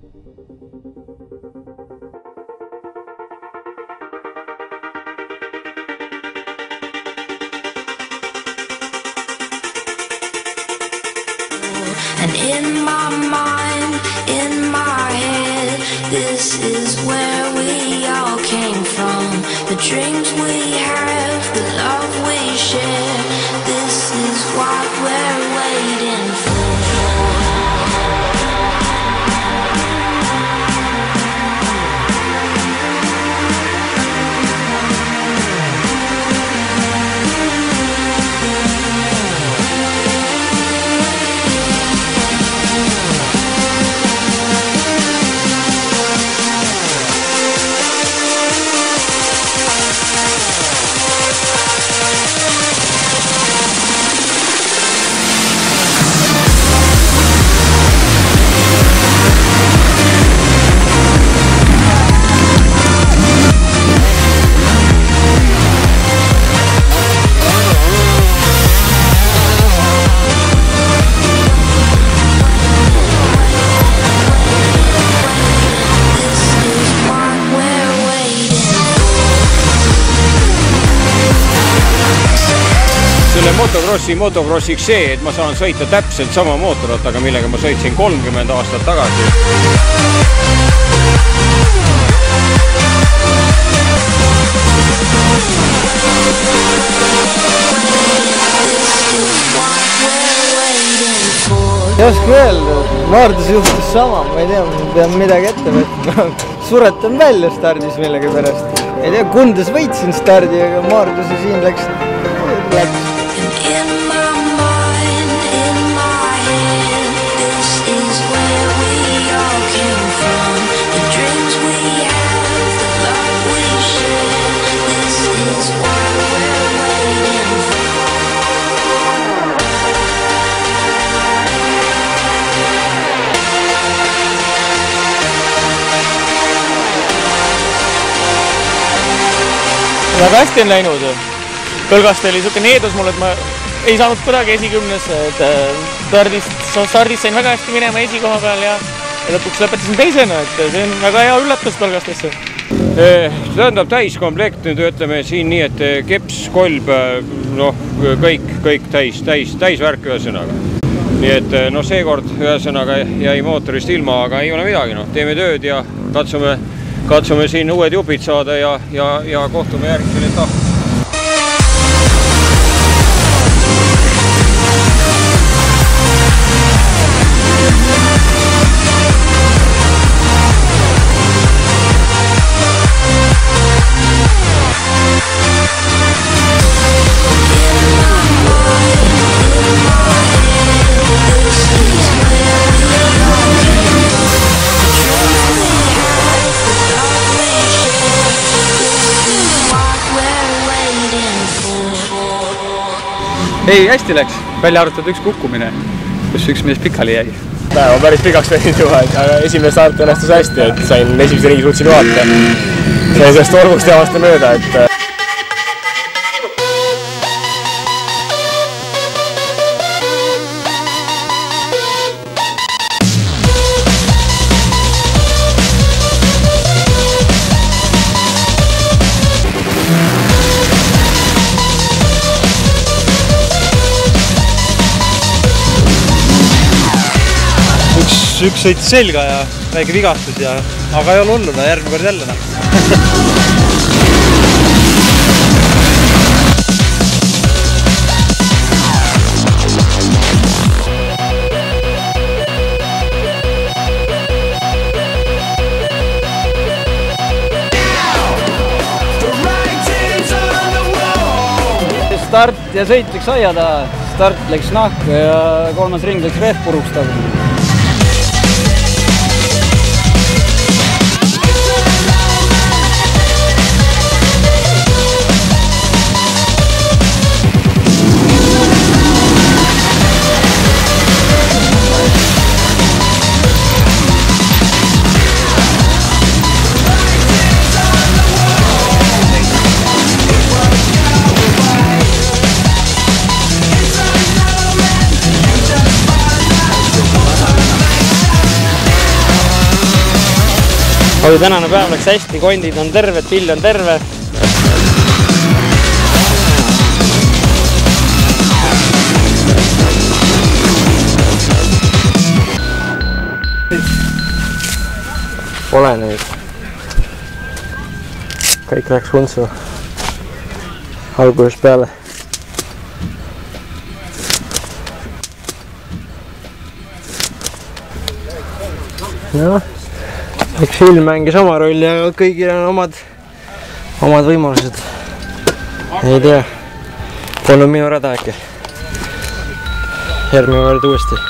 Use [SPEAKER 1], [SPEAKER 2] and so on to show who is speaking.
[SPEAKER 1] And in my mind, in my head, this is where we all came from. The dreams we have, the love we share, this is what we're waiting for.
[SPEAKER 2] Motocrossiks see, et ma saan sõita täpselt sama mootorrattaga, millega ma sõitsin 30 aastat tagasi.
[SPEAKER 3] Ei oska öelda, Maardus juhtus sama, ma ei tea, ma pean midagi ette võtma. Suretan välja stardis millegi pärast. Ei tea, Kundas võitsin stardi, aga Maarduse siin läks.
[SPEAKER 4] Väga hästi on läinud. Põlgast oli suke needus mulle, et ma ei saanud kuidagi esikümnes. Stardist sain väga hästi minema esikoha peal ja lõpuks lõpetasin teisena. See on väga hea üllatus Põlgastesse.
[SPEAKER 2] Tähendab täiskomplekt, nüüd ütleme siin nii, et keps, kolb, kõik täisvärk ühesõnaga. Nii et seekord ühesõnaga jäi mootorist ilma, aga ei ole midagi. Teeme tööd ja katsume siin uued jupid saada ja kohtume järgmisel etapil.
[SPEAKER 5] Ei, hästi läks. Välja arvatud üks kukkumine, kus üks mees pikali jäi.
[SPEAKER 4] Päev on päris pikaks läinud juba, aga esimene start õnnestus hästi, et sain esimese ringi suutsin juhata. Sain sellest orgust ja vastu mööda, et
[SPEAKER 5] üks sõitis selga ja väike vigastus, aga ei ole hullu, järgmine kord jälle.
[SPEAKER 3] Start ja sõit läks aia taha, start läks nahku ja kolmas ring läks rehv puruks tagu.
[SPEAKER 6] Aga tänane päev läks hästi, kondid on terved, pill on terve. Pole neid. Kõik läks kuntsu algusest peale. Noh, üks film mängis oma rolli, aga kõigil on omad võimalused. Ei tea, polnud minu rada äkki. Järgmine kord uuesti.